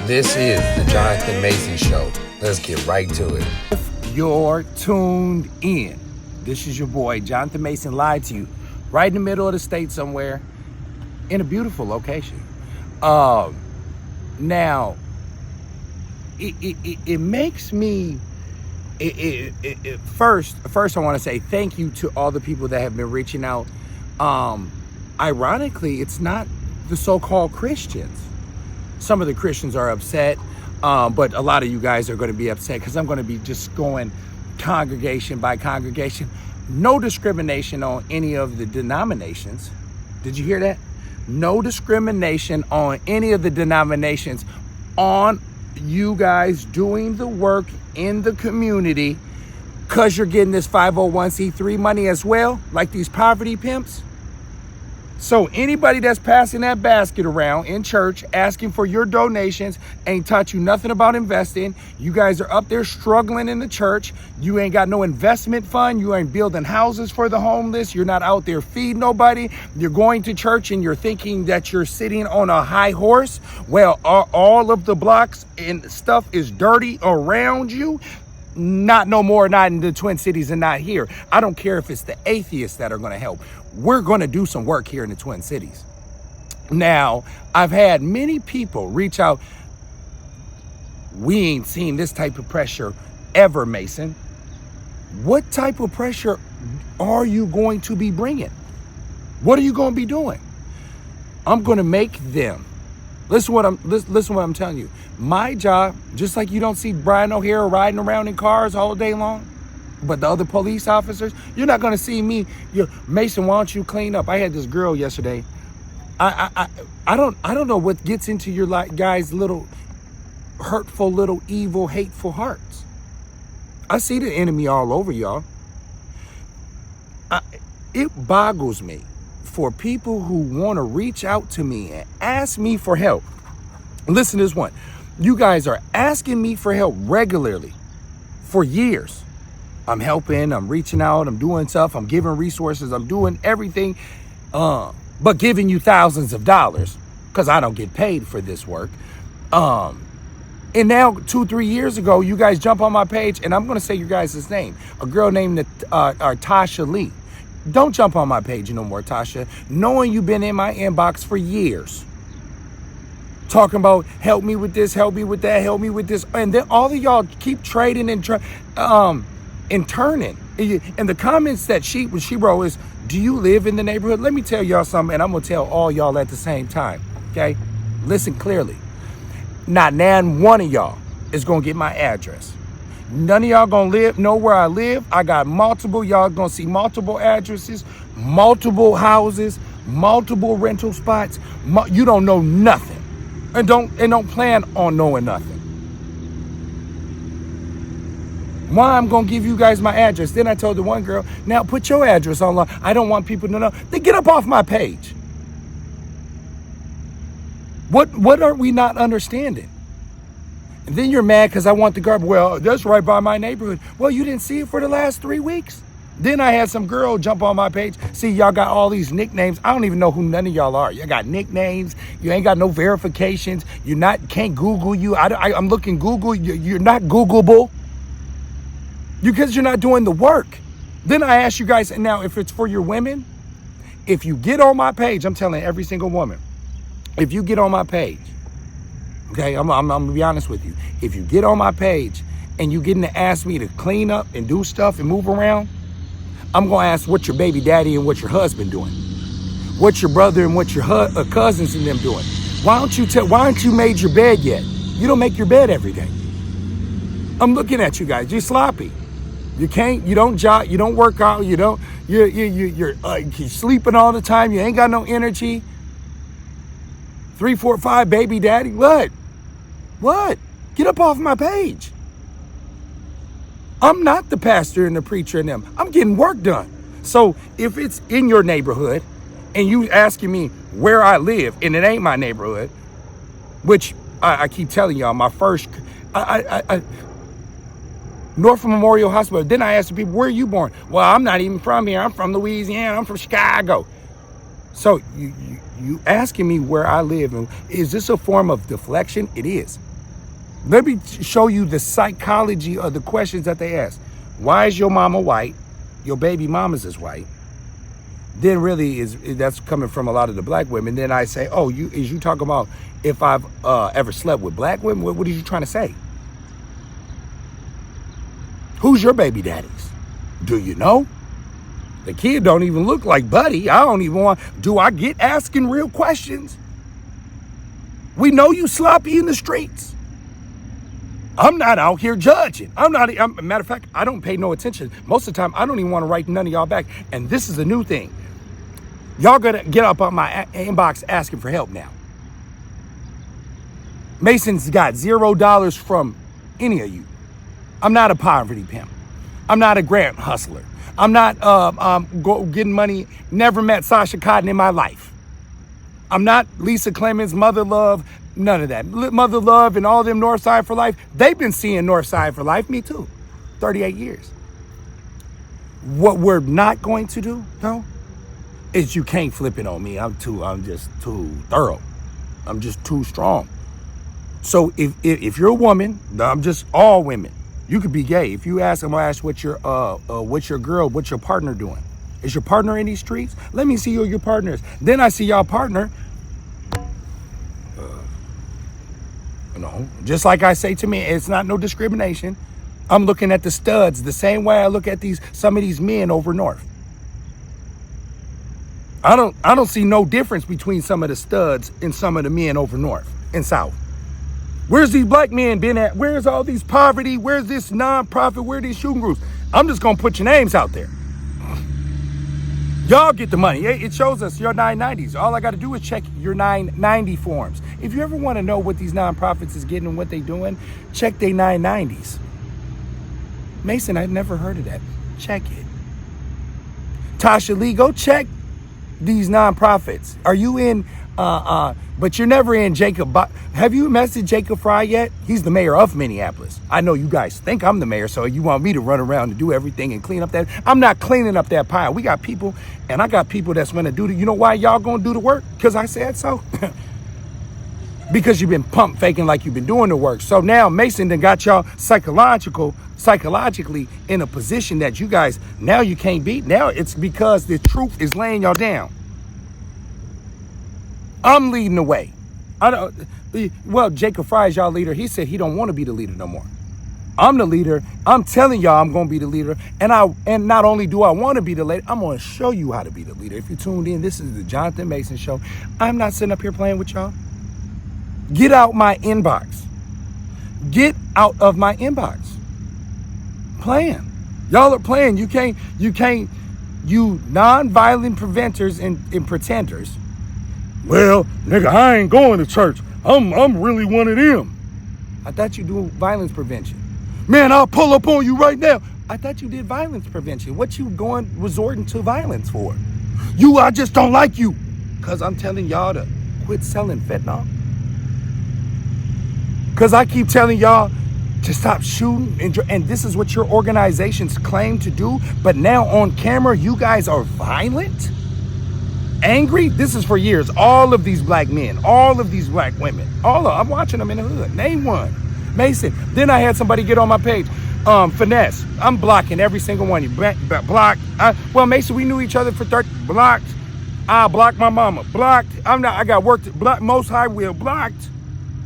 This is the Jonathan Mason Show. Let's get right to it. You're tuned in. This is your boy, Jonathan Mason, live to you right in the middle of the state somewhere in a beautiful location. Now, it makes me, first I want to say thank you to all the people that have been reaching out. Ironically, it's not the so-called Christians. Some of the Christians are upset, but a lot of you guys are going to be upset because I'm going to be just going congregation by congregation. No discrimination on any of the denominations. Did you hear that? No discrimination on any of the denominations on you guys doing the work in the community because you're getting this 501c3 money as well, like these poverty pimps. So anybody that's passing that basket around in church asking for your donations ain't taught you nothing about investing. You guys are up there struggling in the church. You ain't got no investment fund. You ain't building houses for the homeless. You're not out there feeding nobody. You're going to church and you're thinking that you're sitting on a high horse. Well, all of the blocks and stuff is dirty around you. Not no more, not in the Twin Cities and not here. I don't care if it's the atheists that are going to help. We're going to do some work here in the Twin Cities. Now, I've had many people reach out. We ain't seen this type of pressure ever, Mason. What type of pressure are you going to be bringing? What are you going to be doing? I'm going to make them. Listen what I'm telling you. My job, just like you don't see Brian O'Hara riding around in cars all day long, but the other police officers, you're not going to see me. Mason, why don't you clean up? I had this girl yesterday. I don't know what gets into your guys' little hurtful, little evil, hateful hearts. I see the enemy all over y'all. It boggles me for people who want to reach out to me and ask me for help. Listen to this one. You guys are asking me for help regularly for years. I'm helping, I'm reaching out, I'm doing stuff, I'm giving resources, I'm doing everything, but giving you thousands of dollars because I don't get paid for this work. And now 2-3 years ago, you guys jump on my page and I'm going to say your guys' name. A girl named Tasha Lee. Don't jump on my page no more, Tasha, knowing you've been in my inbox for years. Talking about help me with this, help me with that, help me with this. And then all of y'all keep trading and turning. And the comments that she wrote is, do you live in the neighborhood? Let me tell y'all something, and I'm going to tell all y'all at the same time, okay? Listen clearly. Not one of y'all is going to get my address. None of y'all going to know where I live. I got multiple. Y'all going to see multiple addresses, multiple houses, multiple rental spots. You don't know nothing. And don't plan on knowing nothing. Why I'm gonna give you guys my address? Then I told the one girl, now put your address online. I don't want people to know. Then get up off my page. What are we not understanding? And then you're mad because I want the garbage. Well, that's right by my neighborhood. Well, you didn't see it for the last 3 weeks. Then I had some girl jump on my page. See, y'all got all these nicknames. I don't even know who none of y'all are. You got nicknames. You ain't got no verifications. Can't Google you. I'm looking Google. You're not Googleable. Because you're not doing the work. Then I ask you guys, and now if it's for your women, if you get on my page, I'm telling every single woman, if you get on my page, okay, I'm going to be honest with you. If you get on my page and you getting to ask me to clean up and do stuff and move around, I'm going to ask what your baby daddy and what your husband doing. What your brother and what your cousins and them doing. Why aren't you made your bed yet? You don't make your bed every day. I'm looking at you guys. You're sloppy. You don't jog, you don't work out, you're sleeping all the time. You ain't got no energy. 3, 4, 5, baby daddy. What? Get up off my page. I'm not the pastor and the preacher and them. I'm getting work done. So if it's in your neighborhood and you asking me where I live and it ain't my neighborhood, which I keep telling y'all, my first, North Memorial Hospital. Then I asked the people, where are you born? Well, I'm not even from here. I'm from Louisiana. I'm from Chicago. So you asking me where I live, and is this a form of deflection? It is. Let me show you the psychology of the questions that they ask. Why is your mama white? Your baby mamas is white. Then really that's coming from a lot of the black women. Then I say, oh, you talking about if I've ever slept with black women? What are you trying to say? Who's your baby daddies? Do you know? The kid don't even look like Buddy. I don't even want, do I get asking real questions? We know you sloppy in the streets. I'm not out here judging. Matter of fact, I don't pay no attention. Most of the time, I don't even want to write none of y'all back. And this is a new thing. Y'all gonna get up on my inbox asking for help now. Mason's got $0 from any of you. I'm not a poverty pimp. I'm not a grant hustler. I'm not getting money. Never met Sasha Cotton in my life. I'm not Lisa Clemens, Mother Love, none of that. Mother Love and all them Northside for Life, they've been seeing Northside for Life, me too, 38 years. What we're not going to do, though, is you can't flip it on me. I'm just too thorough. I'm just too strong. So if you're a woman, I'm just all women. You could be gay. If you ask, I'm gonna ask what's your partner doing? Is your partner in these streets? Let me see who your partner is. Then I see y'all partner. No, just like I say to me, it's not no discrimination. I'm looking at the studs the same way I look at some of these men over north. I don't see no difference between some of the studs and some of the men over north and south. Where's these black men been at? Where's all these poverty? Where's this nonprofit? Where are these shooting groups? I'm just gonna put your names out there. Y'all get the money. It shows us your 990s. All I got to do is check your 990 forms. If you ever want to know what these nonprofits is getting and what they doing, check their 990s. Mason, I've never heard of that. Check it. Tasha Lee, go check these nonprofits. Are you in, but you're never in Jacob. Have you messaged Jacob Fry yet? He's the mayor of Minneapolis. I know you guys think I'm the mayor, so you want me to run around and do everything and clean up that. I'm not cleaning up that pile. We got people, and I got people that's gonna do the, you know why y'all gonna do the work? Because I said so. Because you've been pump faking like you've been doing the work. So now Mason done got y'all psychologically in a position that you guys, now you can't beat. Now it's because the truth is laying y'all down. I'm leading the way. Well, Jacob Fry is y'all leader. He said he don't want to be the leader no more. I'm the leader. I'm telling y'all I'm going to be the leader. And not only do I want to be the leader, I'm going to show you how to be the leader. If you tuned in, this is the Jonathan Mason Show. I'm not sitting up here playing with y'all. Get out my inbox. Get out of my inbox. Playing. Y'all are playing. You non-violent preventers and pretenders. Well, nigga, I ain't going to church. I'm really one of them. I thought you do violence prevention. Man, I'll pull up on you right now. I thought you did violence prevention. What you resorting to violence for? I just don't like you. Because I'm telling y'all to quit selling fentanyl. Because I keep telling y'all to stop shooting. And this is what your organizations claim to do. But now on camera, you guys are violent? Angry? This is for years. All of these black men, all of these black women, I'm watching them in the hood. Name one. Mason. Then I had somebody get on my page. Finesse. I'm blocking every single one. You blocked. Well, Mason, we knew each other for 30. Blocked. I blocked my mama. Blocked. I got work to block. Most High will. Blocked.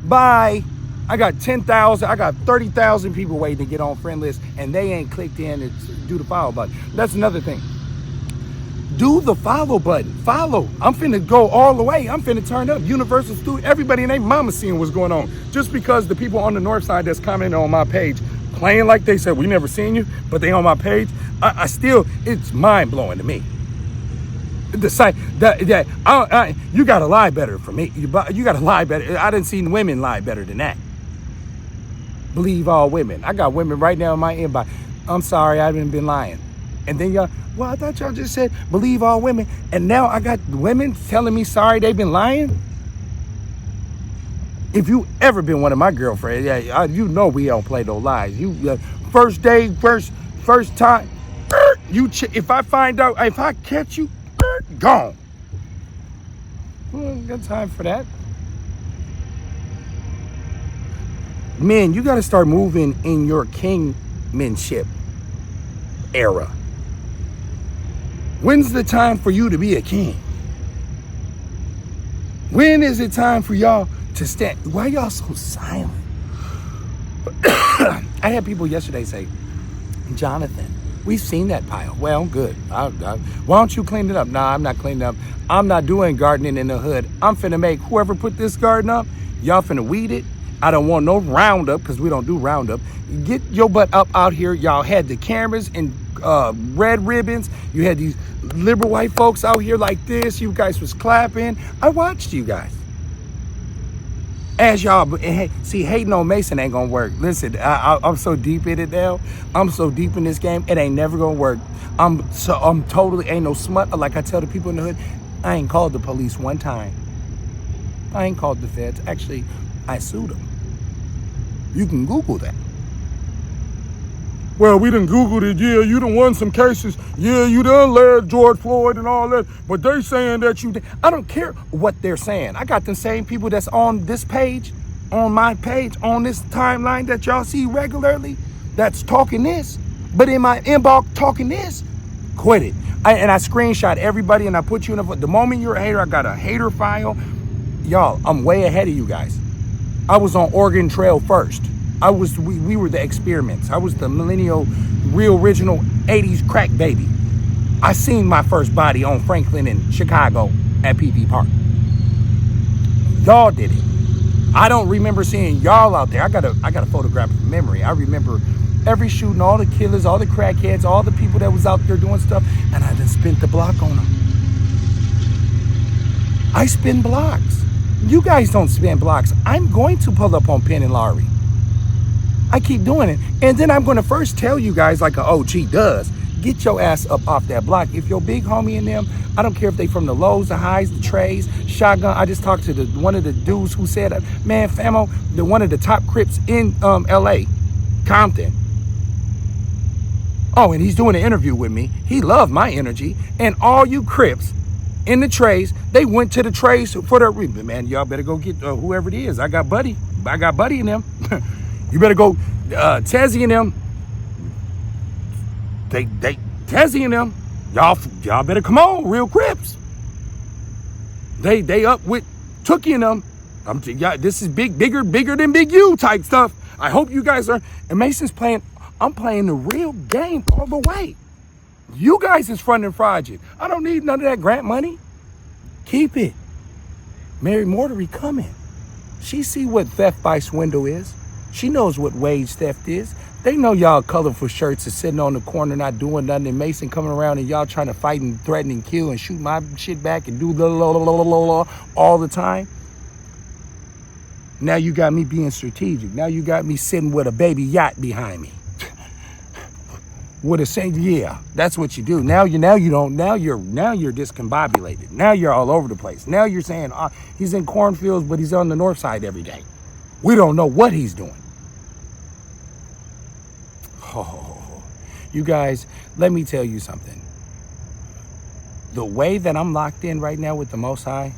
Bye. I got 10,000. I got 30,000 people waiting to get on friend list, and they ain't clicked in and do the follow button. That's another thing. Do the follow button. Follow. I'm finna go all the way. I'm finna turn up. Universal Studio. Everybody and their mama seeing what's going on. Just because the people on the north side that's commenting on my page, playing like they said, we never seen you, but they on my page, I still, it's mind blowing to me. The site that you gotta lie better for me. You gotta lie better. I didn't see women lie better than that. Believe all women. I got women right now in my inbox. I'm sorry, I haven't been lying. And then y'all, well, I thought y'all just said believe all women. And now I got women telling me sorry they've been lying. If you ever been one of my girlfriends, you know we don't play no lies. You first day, first time, if I find out, if I catch you, gone. Got time for that. Men, you got to start moving in your kingmanship era. When's the time for you to be a king? When is it time for y'all to stand? Why y'all so silent? I had people yesterday say, Jonathan, we've seen that pile. Well, good. Why don't you clean it up? Nah, I'm not cleaning it up. I'm not doing gardening in the hood. I'm finna make whoever put this garden up, y'all finna weed it. I don't want no Roundup because we don't do Roundup. Get your butt up out here. Y'all had the cameras and red ribbons. You had these liberal white folks out here like this. You guys was clapping. I watched you guys. As y'all, see, hating on Mason ain't gonna work. Listen, I'm so deep in it now. I'm so deep in this game. It ain't never gonna work. I'm totally ain't no smut. Like I tell the people in the hood, I ain't called the police one time. I ain't called the feds. Actually, I sued them. You can Google that. Well, we done Googled it. Yeah, you done won some cases. Yeah, you done led George Floyd and all that. But they saying that you did. I don't care what they're saying. I got the same people that's on this page, on my page, on this timeline that y'all see regularly, that's talking this. But in my inbox talking this, quit it. And I screenshot everybody and I put you in the moment you're a hater, I got a hater file. Y'all, I'm way ahead of you guys. I was on Oregon Trail first. We were the experiments. I was the millennial, real original 80s crack baby. I seen my first body on Franklin in Chicago at PV Park. Y'all did it. I don't remember seeing y'all out there. I got a photographic memory. I remember every shooting, all the killers, all the crackheads, all the people that was out there doing stuff, and I just spent the block on them. I spin blocks. You guys don't spin blocks. I'm going to pull up on Penn and Lowry. I keep doing it. And then I'm going to first tell you guys like an OG does. Get your ass up off that block. If your big homie in them, I don't care if they from the Lows, the Highs, the Trays, Shotgun. I just talked to one of the dudes who said, man, famo, one of the top Crips in LA, Compton. Oh, and he's doing an interview with me. He loved my energy. And all you Crips in the Trays, they went to the Trays for their reason. Man, y'all better go get whoever it is. I got Buddy in them. You better go, Tezzy and them. They Tezzy and them. Y'all better come on, real Crips. They up with Tookie and them. This is bigger than Big U type stuff. I hope you guys are. And Mason's playing. I'm playing the real game all the way. You guys is front and fraudulent. I don't need none of that grant money. Keep it. Mary Mortery coming. She see what theft by swindle is. She knows what wage theft is. They know y'all colorful shirts are sitting on the corner not doing nothing, and Mason coming around and y'all trying to fight and threaten and kill and shoot my shit back and do all the time. Now you got me being strategic. Now you got me sitting with a baby yacht behind me. With a saying, yeah, that's what you do. Now you're discombobulated. Now you're all over the place. Now you're saying he's in cornfields, but he's on the north side every day. We don't know what he's doing. Oh, you guys, let me tell you something. The way that I'm locked in right now with the Most High,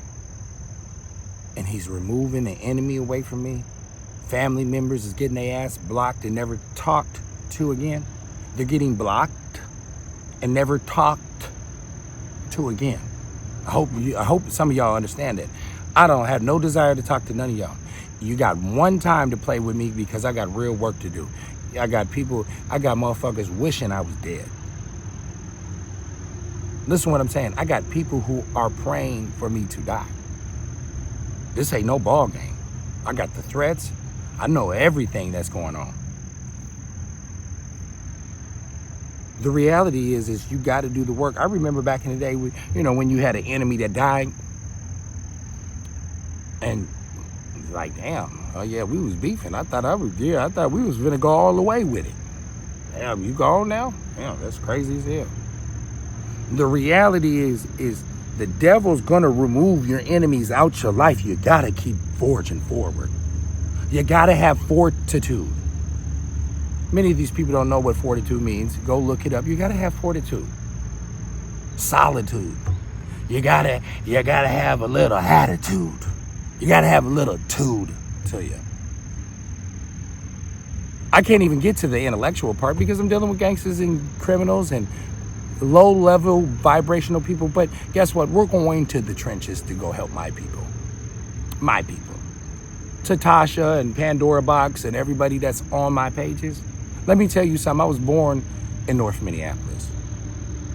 and he's removing the enemy away from me, family members is getting their ass blocked and never talked to again. They're getting blocked and never talked to again. I hope some of y'all understand that. I don't have no desire to talk to none of y'all. You got one time to play with me because I got real work to do. I got motherfuckers wishing I was dead. Listen to what I'm saying. I got people who are praying for me to die. This ain't no ball game. I got the threats. I know everything that's going on. The reality is you got to do the work. I remember back in the day, when you had an enemy that died, and like, damn, oh yeah, we was beefing. I thought we was gonna go all the way with it. Damn, you gone now? Damn, that's crazy as hell. The reality is the devil's gonna remove your enemies out your life. You gotta keep forging forward. You gotta have fortitude. Many of these people don't know what fortitude means. Go look it up. You gotta have fortitude. Solitude. You gotta have a little attitude. You gotta have a little tude to you. I can't even get to the intellectual part because I'm dealing with gangsters and criminals and low-level vibrational people. But guess what? We're going to the trenches to go help my people. My people. To Tasha and Pandora Box and everybody that's on my pages. Let me tell you something. I was born in North Minneapolis.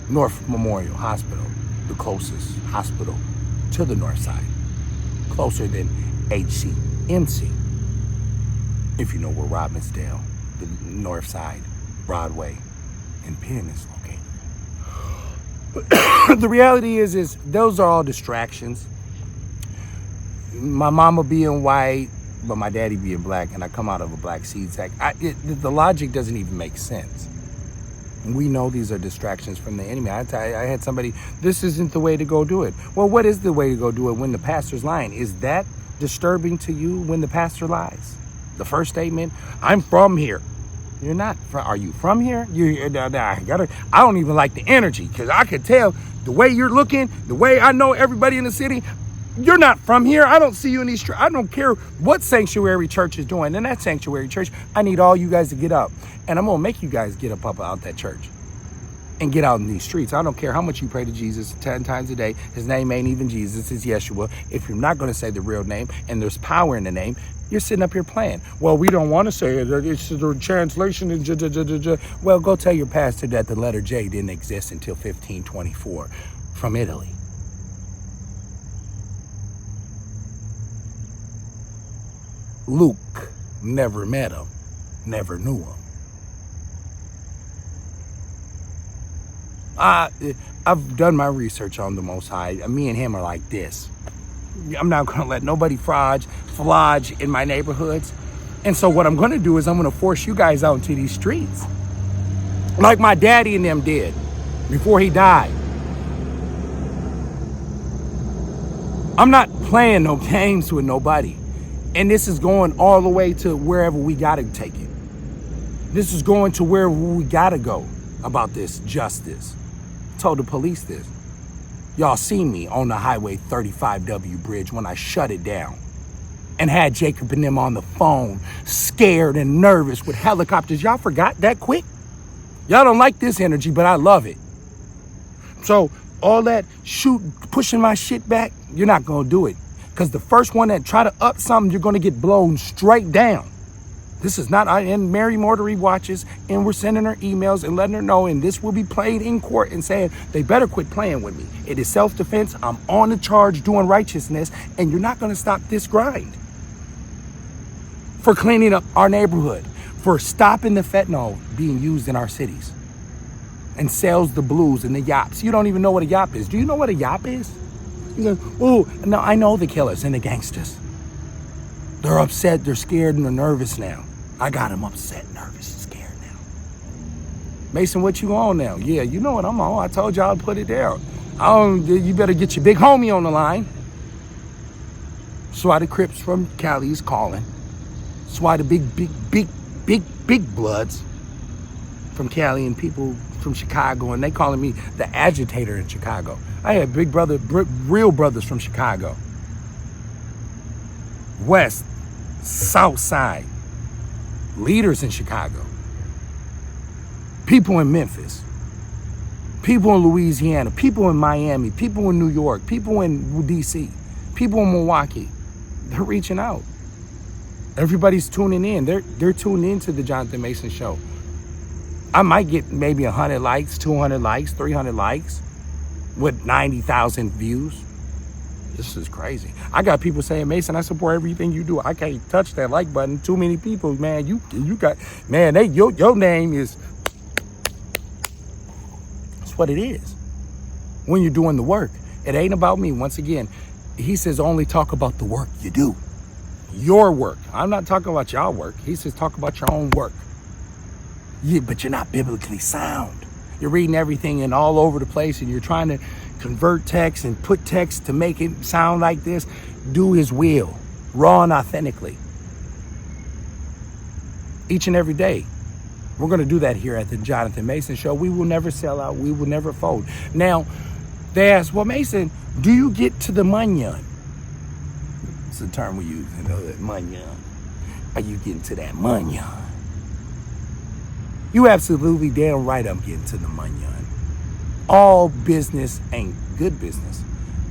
North Memorial Hospital, the closest hospital to the north side. Closer than HCMC. If you know where Robbinsdale, the north side, Broadway, and Penn is located. The reality is those are all distractions. My mama being white, but my daddy being black, and I come out of a black seed sack. The logic doesn't even make sense. We know these are distractions from the enemy. I had somebody, this isn't the way to go do it. Well, what is the way to go do it when the pastor's lying? Is that disturbing to you when the pastor lies? The first statement, I'm from here. You're not. Are you from here? I don't even like the energy because I could tell the way you're looking, the way I know everybody in the city, you're not from here. I don't see you in these. I don't care what sanctuary church is doing. In that sanctuary church, I need all you guys to get up. And I'm going to make you guys get up out that church and get out in these streets. I don't care how much you pray to Jesus 10 times a day. His name ain't even Jesus. It's Yeshua. If you're not going to say the real name and there's power in the name, you're sitting up here playing. Well, we don't want to say it. It's the translation. Well, go tell your pastor that the letter J didn't exist until 1524 from Italy. Luke never met him, never knew him. I've done my research on the Most High. Me and him are like this. I'm not going to let nobody flodge in my neighborhoods. And so what I'm going to do is I'm going to force you guys out into these streets. Like my daddy and them did before he died. I'm not playing no games with nobody. And this is going all the way to wherever we got to take it. This is going to wherever we got to go about this justice. I told the police this. Y'all seen me on the Highway 35W bridge when I shut it down and had Jacob and them on the phone, scared and nervous with helicopters. Y'all forgot that quick? Y'all don't like this energy, but I love it. So all that pushing my shit back, you're not going to do it. Because the first one that try to up something, you're going to get blown straight down. This is not, and Mary Mortery watches, and we're sending her emails and letting her know, and this will be played in court and saying, they better quit playing with me. It is self-defense. I'm on the charge doing righteousness, and you're not going to stop this grind. For cleaning up our neighborhood, for stopping the fentanyl being used in our cities, and sells the blues and the yaps. You don't even know what a yap is. Do you know what a yap is? You go, oh, no, I know the killers and the gangsters. They're upset, they're scared, and they're nervous now. I got them upset, nervous, and scared now. Mason, what you on now? Yeah, you know what I'm on. I told y'all to put it there. You better get your big homie on the line. That's why the Crips from Cali is calling. That's why the big bloods from Cali and people from Chicago, and they calling me the agitator in Chicago. I had real brothers from Chicago. West, South Side, leaders in Chicago. People in Memphis, people in Louisiana, people in Miami, people in New York, people in DC, people in Milwaukee. They're reaching out. Everybody's tuning in. They're tuned into the Jonathan Mason Show. I might get maybe 100 likes, 200 likes, 300 likes with 90,000 views. This is crazy. I got people saying, Mason, I support everything you do. I can't touch that like button. Too many people, man. You got, man, your name is, that's what it is. When you're doing the work, it ain't about me. Once again, he says only talk about the work you do. Your work. I'm not talking about y'all work. He says talk about your own work. Yeah, but you're not biblically sound. You're reading everything and all over the place, and you're trying to convert text and put text to make it sound like this. Do his will, raw and authentically. Each and every day. We're going to do that here at the Jonathan Mason Show. We will never sell out. We will never fold. Now, they ask, well, Mason, do you get to the munyan? It's a term we use, that munyan. Are you getting to that munyan? You absolutely damn right I'm getting to the money. All business ain't good business,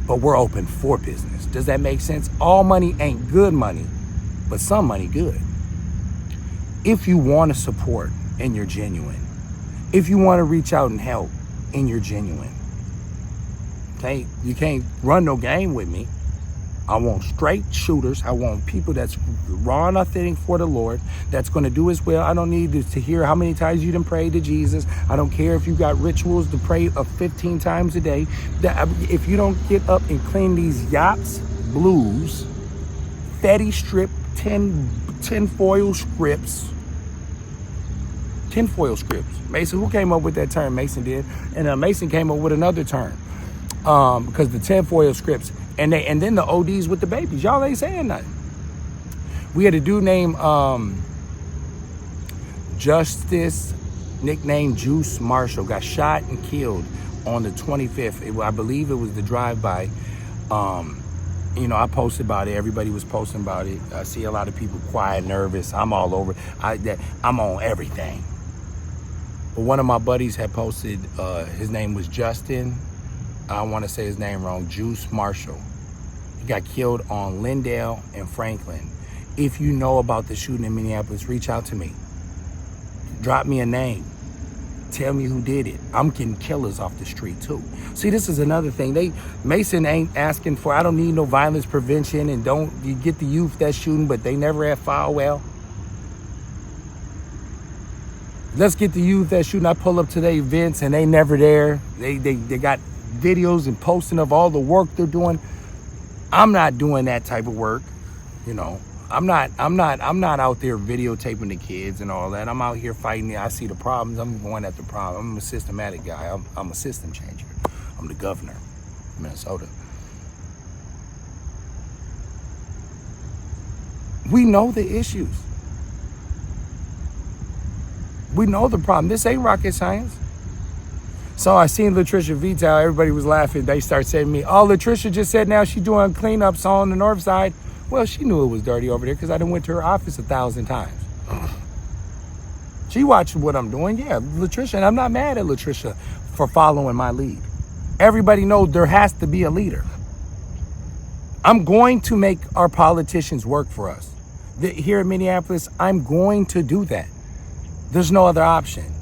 but we're open for business. Does that make sense? All money ain't good money, but some money good. If you want to support and you're genuine, if you want to reach out and help and you're genuine, okay, you can't run no game with me. I want straight shooters. I want people that's raw and authentic for the Lord, that's going to do His will. I don't need to hear how many times you done prayed to Jesus. I don't care if you got rituals to pray 15 times a day. If you don't get up and clean these yachts, blues, Fetty strip, tinfoil scripts. Tinfoil scripts. Mason, who came up with that term? Mason did. And Mason came up with another term. Because the tinfoil scripts, and then the ODs with the babies. Y'all ain't saying nothing. We had a dude named Justice, nicknamed Juice Marshall, got shot and killed on the 25th. I believe it was the drive-by. I posted about it. Everybody was posting about it. I see a lot of people quiet, nervous. I'm all over. I'm on everything. But one of my buddies had posted, his name was Justin. I don't want to say his name wrong. Juice Marshall. He got killed on Lindale and Franklin. If you know about the shooting in Minneapolis, reach out to me. Drop me a name. Tell me who did it. I'm getting killers off the street too. See, this is another thing. Mason ain't asking for, I don't need no violence prevention, and you get the youth that's shooting, but they never have file well. Let's get the youth that shooting. I pull up to their events and they never there. They got videos and posting of all the work they're doing. I'm not doing that type of work. I'm not out there videotaping the kids and all that. I'm out here fighting it. I see the problems. I'm going at the problem. I'm a systematic guy. I'm a system changer. I'm the governor of Minnesota. We know the issues. We know the problem. This ain't rocket science. So I seen Latricia Vital, everybody was laughing. They start saying to me, oh, Latricia just said now she's doing cleanups on the north side. Well, she knew it was dirty over there because I done went to her office 1,000 times. She watched what I'm doing. Yeah, Latricia, and I'm not mad at Latricia for following my lead. Everybody knows there has to be a leader. I'm going to make our politicians work for us. Here in Minneapolis, I'm going to do that. There's no other option.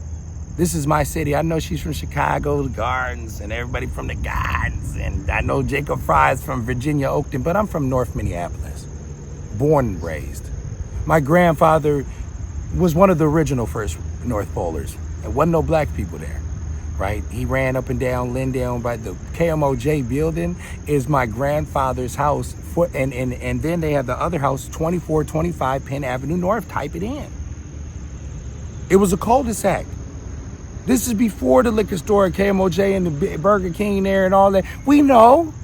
This is my city. I know she's from Chicago, the Gardens, and everybody from the Gardens. And I know Jacob Fry's from Virginia, Oakton, but I'm from North Minneapolis, born and raised. My grandfather was one of the original first North Polers. There wasn't no black people there, right? He ran up and down Lindale by the KMOJ building is my grandfather's house. And then they have the other house, 2425 Penn Avenue North. Type it in. It was a cul-de-sac. This is before the liquor store, KMOJ, and the Burger King there and all that. We know.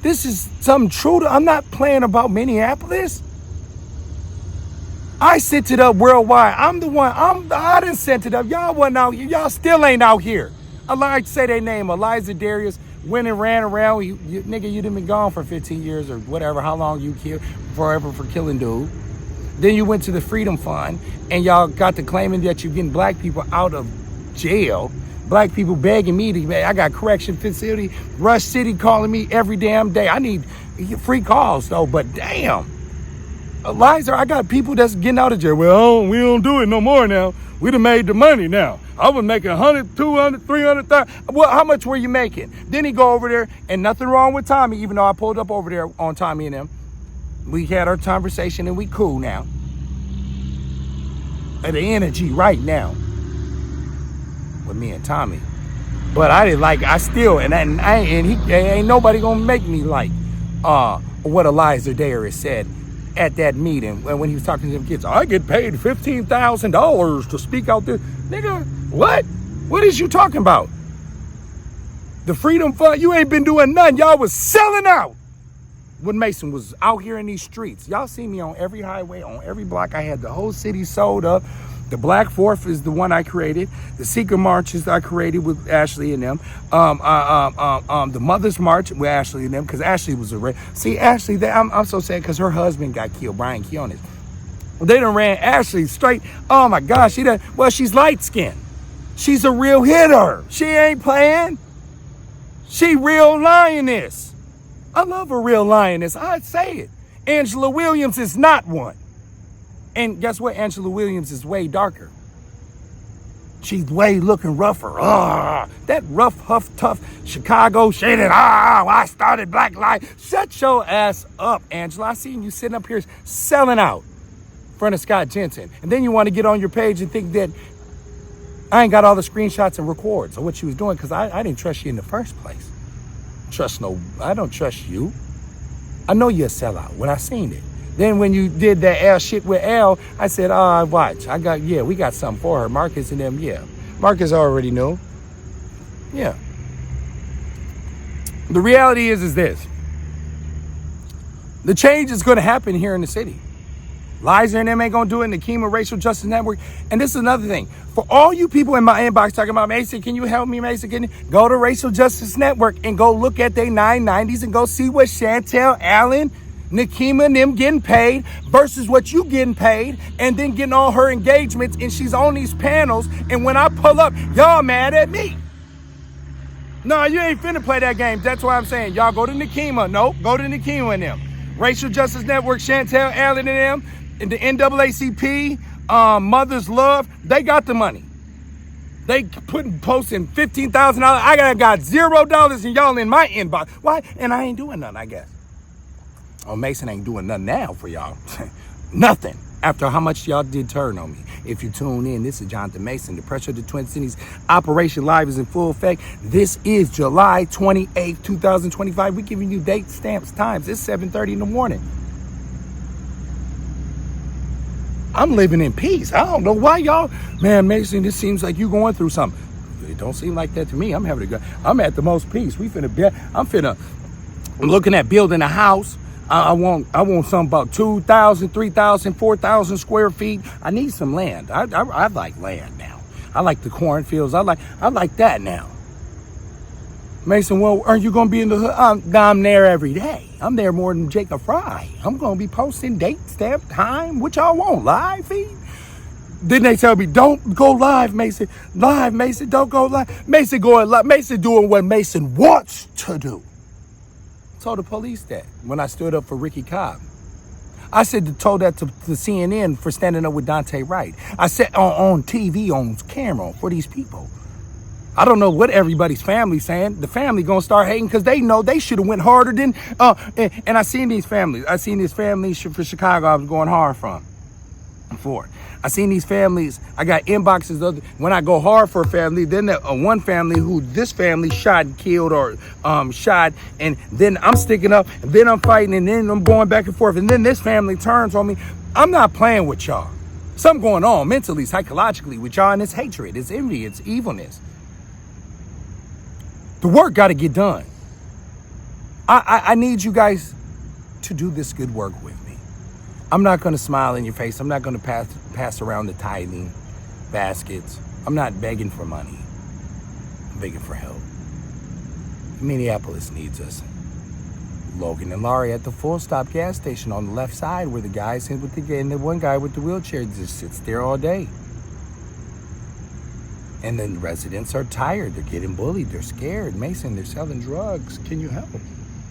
This is something true. I'm not playing about Minneapolis. I sent it up worldwide. I'm the one. I done sent it up. Y'all wasn't out here. Y'all still ain't out here. I like to say their name. Eliza Darius went and ran around. Nigga, you done been gone for 15 years or whatever. How long you killed forever for killing dude. Then you went to the Freedom Fund and y'all got to claiming that you're getting black people out of jail. Black people begging me I got correction facility, Rush City calling me every damn day. I need free calls though, but damn. Eliza, I got people that's getting out of jail. Well, we don't do it no more now. We done made the money now. I was making 100, 200, 300,000. Well, how much were you making? Then he go over there, and nothing wrong with Tommy, even though I pulled up over there on Tommy and them. We had our conversation and we cool now. At the energy right now with me and Tommy. But I didn't like, he ain't nobody gonna make me like what Eliza Darius said at that meeting when he was talking to them kids. I get paid $15,000 to speak out there. Nigga, what? What is you talking about? The Freedom Fund, you ain't been doing nothing. Y'all was selling out. When Mason was out here in these streets, y'all see me on every highway, on every block. I had the whole city sold up. The Black Fourth is the one I created. The Secret Marches I created with Ashley and them. The Mother's March with Ashley and them, because Ashley was a see Ashley. I'm so sad because her husband got killed, Brian Keonis. They done ran Ashley straight. Oh my gosh, she's light skinned. She's a real hitter. She ain't playing. She real lioness. I love a real lioness. I'd say it. Angela Williams is not one. And guess what? Angela Williams is way darker. She's way looking rougher. That rough, huff, tough Chicago shit. I started Black Lives. Shut your ass up, Angela. I seen you sitting up here selling out in front of Scott Jensen. And then you want to get on your page and think that I ain't got all the screenshots and records of what she was doing because I didn't trust you in the first place. I don't trust you. I know you're a sellout when I seen it. Then when you did that L shit with L, I said, watch. We got something for her. Marcus and them, yeah. Marcus already knew. Yeah. The reality is this. The change is going to happen here in the city. Liza and them ain't going to do it in the Kima Racial Justice Network. And this is another thing. For all you people in my inbox talking about, Mason, can you help me, Mason? Go to Racial Justice Network and go look at their 990s and go see what Chantel Allen, Nikema and them getting paid versus what you getting paid, and then getting all her engagements, and she's on these panels, and when I pull up, y'all mad at me. No, you ain't finna play that game. That's why I'm saying, y'all go to Nikema. Nope, go to Nikema and them. Racial Justice Network, Chantel Allen and them, and the NAACP, Mother's Love, they got the money. They posting $15,000. I got $0 and y'all in my inbox. Why? And I ain't doing nothing, I guess. Oh, Mason ain't doing nothing now for y'all. Nothing. After how much y'all did turn on me. If you tune in, this is Jonathan Mason. The Pressure of the Twin Cities Operation Live is in full effect. This is July 28th, 2025. We're giving you dates, stamps, times. It's 7:30 in the morning. I'm living in peace. I don't know why y'all, man, Mason, this seems like you going through something. It don't seem like that to me. I'm at the most peace. I'm looking at building a house. I want something about 2,000, 3,000, 4,000 square feet. I need some land. I like land now. I like the cornfields. I like that now. Mason, well, are you going to be in the hood? I'm there every day. I'm there more than Jacob Fry. I'm going to be posting date, stamp, time. What y'all want? Live feed? Then they tell me, don't go live, Mason. Live, Mason. Don't go live. Mason going live. Mason doing what Mason wants to do. Told the police that when I stood up for Ricky Cobb. I told that to CNN for standing up with Dante Wright. I said on TV, on camera for these people. I don't know what everybody's family saying. The family gonna start hating because they know they should have went harder than. And I seen these families. I seen this family for Chicago. I was going hard for. I seen these families. I got inboxes of when I go hard for a family. Then one family who this family shot and killed or shot, and then I'm sticking up, and then I'm fighting, and then I'm going back and forth, and then this family turns on me. I'm not playing with y'all. Something going on mentally, psychologically with y'all, and it's hatred, it's envy, it's evilness. The work got to get done. I need you guys to do this good work with me. I'm not going to smile in your face. I'm not going to pass around the tithing baskets. I'm not begging for money. I'm begging for help. Minneapolis needs us. Logan and Laurie at the Full Stop gas station on the left side where the guys in with the one guy with the wheelchair just sits there all day. And then the residents are tired. They're getting bullied. They're scared. Mason, they're selling drugs. Can you help?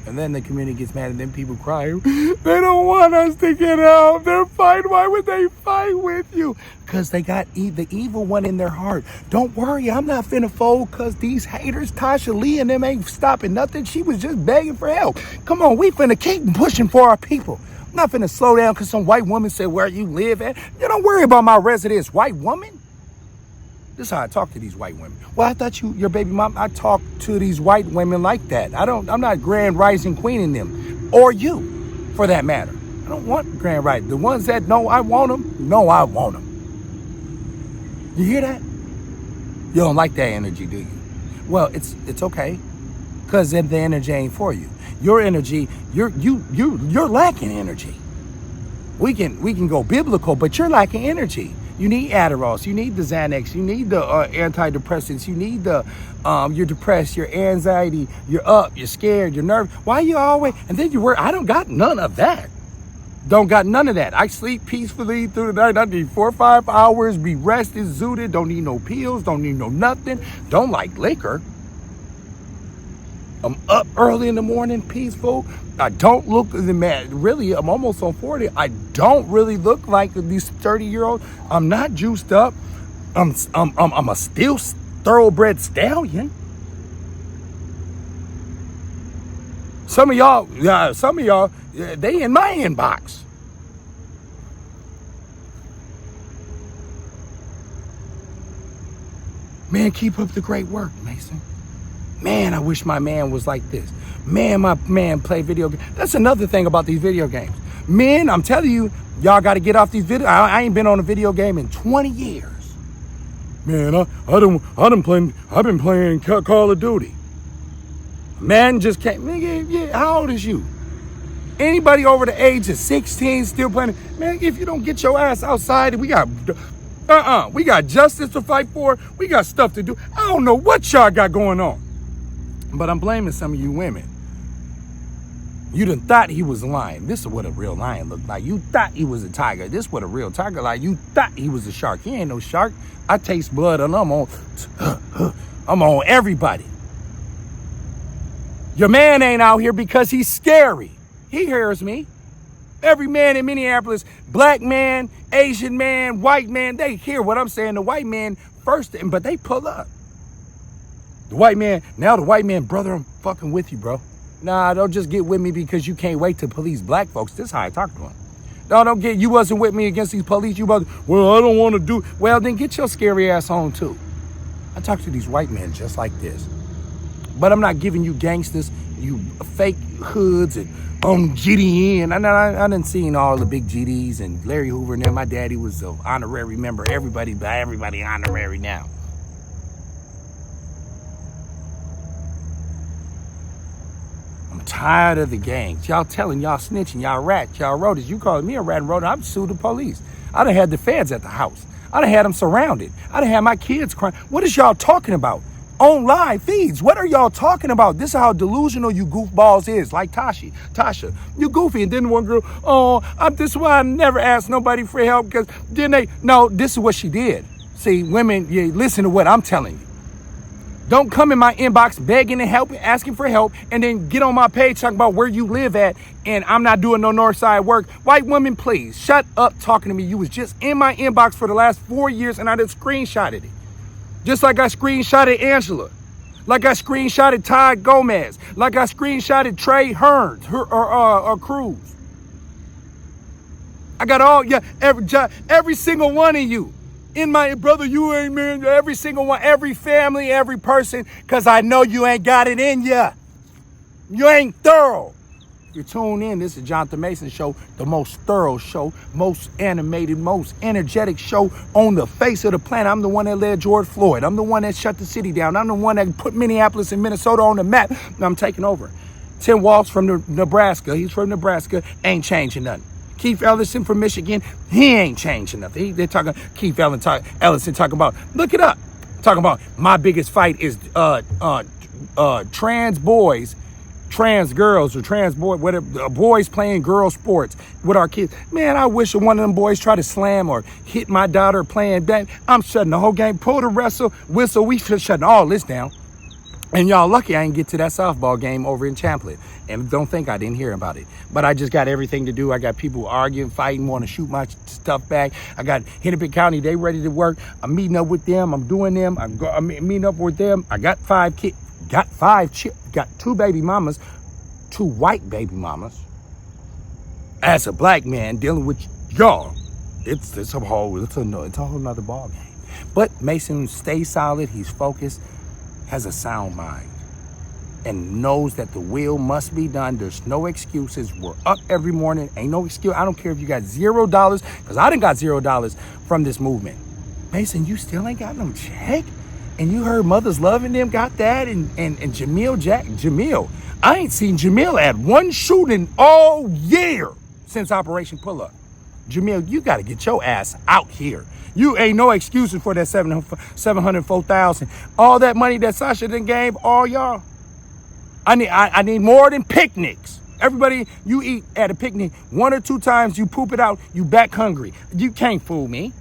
And then the community gets mad and then people cry. They don't want us to get out. They're fighting. Why would they fight with you? Because they got the evil one in their heart. Don't worry, I'm not finna fold because these haters, Tasha Lee and them ain't stopping nothing. She was just begging for help. Come on, we finna keep pushing for our people. I'm not finna slow down because some white woman said where you live at. You don't worry about my residence, white woman. This is how I talk to these white women. Well, I thought your baby mom, I talk to these white women like that. I'm not Grand Rising Queen in them. Or you, for that matter. I don't want Grand Rising. The ones that know I want them, know I want them. You hear that? You don't like that energy, do you? Well, it's okay. Because then the energy ain't for you. Your energy, you're lacking energy. We can go biblical, but you're lacking energy. You need Adderall, you need the Xanax, you need the antidepressants, you need the, you're depressed, your anxiety, you're up, you're scared, you're nervous. Why you always, and then you worry, I don't got none of that. Don't got none of that. I sleep peacefully through the night. I need 4 or 5 hours, be rested, zooted, don't need no pills, don't need no nothing. Don't like liquor. I'm up early in the morning, peaceful. I don't look, man, really, I'm almost on 40. I don't really look like these 30-year-olds. I'm not juiced up. I'm a still thoroughbred stallion. Some of y'all, they in my inbox. Man, keep up the great work, Mason. Man, I wish my man was like this. Man, my man play video games. That's another thing about these video games. Men, I'm telling you, y'all got to get off these videos. I ain't been on a video game in 20 years. Man, I've been playing Call of Duty. Man just can't, nigga, yeah, how old is you? Anybody over the age of 16 still playing? Man, if you don't get your ass outside, we got justice to fight for. We got stuff to do. I don't know what y'all got going on. But I'm blaming some of you women. You done thought he was a lion. This is what a real lion looked like. You thought he was a tiger. This is what a real tiger like. You thought he was a shark. He ain't no shark. I taste blood and I'm on everybody. Your man ain't out here because he's scary. He hears me. Every man in Minneapolis, black man, Asian man, white man, they hear what I'm saying. The white man first, but they pull up. The white man, brother, I'm fucking with you, bro. Nah, don't just get with me because you can't wait to police black folks. This is how I talk to them. No, don't get, you wasn't with me against these police. You about, well, I don't want to do, well, then get your scary ass home too. I talk to these white men just like this. But I'm not giving you gangsters, you fake hoods and on GDN. I done seen all the big GDs and Larry Hoover and them. My daddy was an honorary member. Everybody honorary now. I'm tired of the gangs. Y'all telling, y'all snitching, y'all rats, y'all roadies. You calling me a rat and roadie, I'm sued the police. I done had the feds at the house. I done had them surrounded. I done had my kids crying. What is y'all talking about? On live feeds. What are y'all talking about? This is how delusional you goofballs is. Like Tasha, you goofy. And then one girl, this is why I never asked nobody for help because no, this is what she did. See, women, you listen to what I'm telling you. Don't come in my inbox begging and helping, asking for help, and then get on my page talking about where you live at, and I'm not doing no north side work. White woman, please, shut up talking to me. You was just in my inbox for the last 4 years, and I just screenshotted it. Just like I screenshotted Angela. Like I screenshotted Todd Gomez. Like I screenshotted Trey Hearns, Cruz. I got all, every single one of you. In my brother, you ain't man, every single one, every family, every person, because I know you ain't got it in ya. You ain't thorough. If you tune in, this is Jonathan Mason Show, the most thorough show, most animated, most energetic show on the face of the planet. I'm the one that led George Floyd. I'm the one that shut the city down. I'm the one that put Minneapolis and Minnesota on the map. And I'm taking over. Tim Walsh from Nebraska, he's from Nebraska, ain't changing nothing. Keith Ellison from Michigan, he ain't changing nothing. They're talking, Keith Ellison talking about, look it up. Talking about my biggest fight is trans boys, trans girls or trans boys, whatever, boys playing girl sports with our kids. Man, I wish one of them boys tried to slam or hit my daughter playing that. I'm shutting the whole game, pull the whistle, we shutting all this down. And y'all lucky I didn't get to that softball game over in Champlin. And don't think I didn't hear about it. But I just got everything to do. I got people arguing, fighting, want to shoot my stuff back. I got Hennepin County, they ready to work. I'm meeting up with them. I'm doing them. I'm meeting up with them. I got 5 kids. Got 2 baby mamas, 2 white baby mamas. As a black man dealing with y'all, it's a whole nother ball game. But Mason stays solid. He's focused. Has a sound mind and knows that the will must be done. There's no excuses. We're up every morning. Ain't no excuse. I don't care if you got $0, because I done got $0 from this movement. Mason, you still ain't got no check? And you heard Mothers Loving Them got that, and Jamil. I ain't seen Jamil at one shooting all year since Operation Pull Up. Jamil, you got to get your ass out here. You ain't no excuses for that $704,000. All that money that Sasha done gave all y'all. I need more than picnics. Everybody, you eat at a picnic 1 or 2 times, you poop it out, you back hungry. You can't fool me.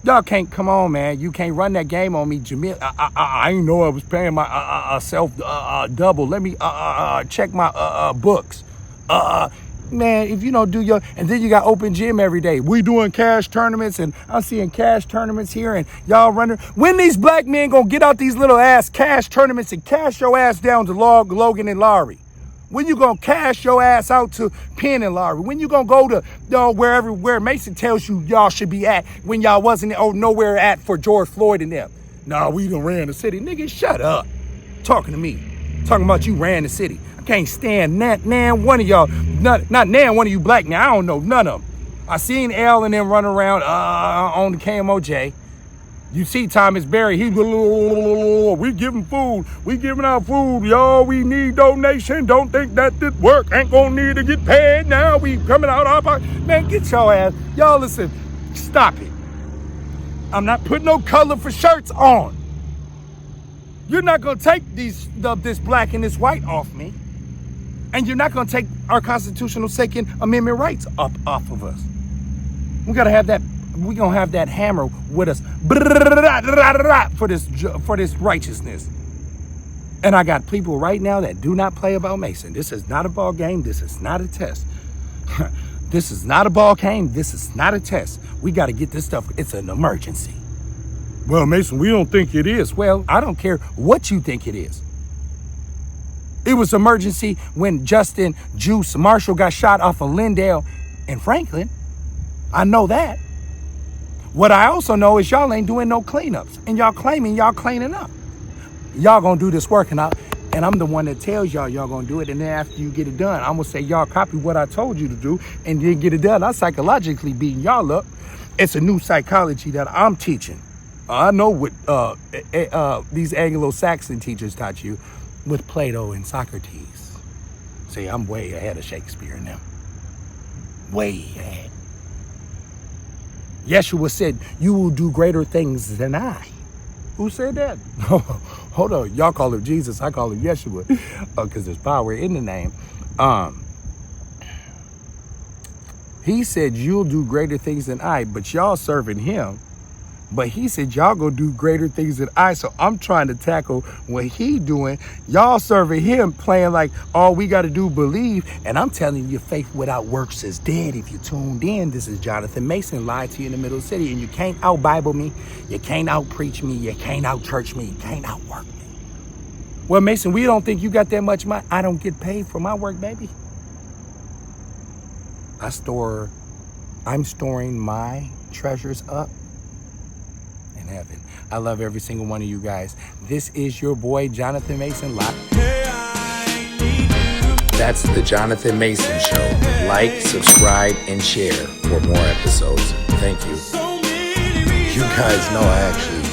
Y'all can't, come on, man. You can't run that game on me, Jamil. I didn't know I was paying my self double. Let me check my books. Man, if you don't do your, and then you got open gym every day. We doing cash tournaments, and I'm seeing cash tournaments here, and y'all running. When these black men gonna get out these little ass cash tournaments and cash your ass down to Logan and Laurie? When you gonna cash your ass out to Penn and Laurie? When you gonna go to where Mason tells you y'all should be at when y'all wasn't nowhere at for George Floyd and them? Nah, we done ran the city. Nigga, shut up. Talking to me. Talking about you ran the city. I can't stand nan one of y'all. Not nan one of you black men. I don't know none of them. I seen L and them run around on the KMOJ. You see Thomas Berry, we giving food. We giving out food, y'all. We need donation. Don't think that this work ain't gonna need to get paid now. We coming out our pocket. Man, get your ass. Y'all listen, stop it. I'm not putting no color for shirts on. You're not gonna take this black and this white off me. And you're not gonna take our constitutional Second Amendment rights off of us. We gotta have that. We're gonna have that hammer with us for this righteousness. And I got people right now that do not play about Mason. This is not a ball game. This is not a test. This is not a ball game. This is not a test. We got to get this stuff. It's an emergency. Well, Mason, we don't think it is. Well, I don't care what you think it is. It was emergency when Justin Juice Marshall got shot off of Lindale in Franklin. I know that. What I also know is y'all ain't doing no cleanups, and y'all claiming y'all cleaning up. Y'all gonna do this working out, and I'm the one that tells y'all gonna do it, and then after you get it done, I'm gonna say y'all copy what I told you to do, and then get it done. I'm psychologically beating y'all up. It's a new psychology that I'm teaching. I know what these Anglo-Saxon teachers taught you with Plato and Socrates. See, I'm way ahead of Shakespeare and them. Way ahead. Yeshua said, you will do greater things than I. Who said that? Hold on. Y'all call him Jesus. I call him Yeshua. Because there's power in the name. He said, you'll do greater things than I, but y'all serving him. But he said, y'all gonna do greater things than I. So I'm trying to tackle what he doing. Y'all serving him, playing like all we got to do believe. And I'm telling you, faith without works is dead. If you tuned in, this is Jonathan Mason, live to you in the middle of the city. And you can't out Bible me. You can't out preach me. You can't out church me. You can't out work me. Well, Mason, we don't think you got that much money. I don't get paid for my work, baby. I'm storing my treasures up in heaven. I love every single one of you guys. This is your boy Jonathan Mason live. That's the Jonathan Mason Show. Like, subscribe, and share for more episodes. Thank you. You guys know I actually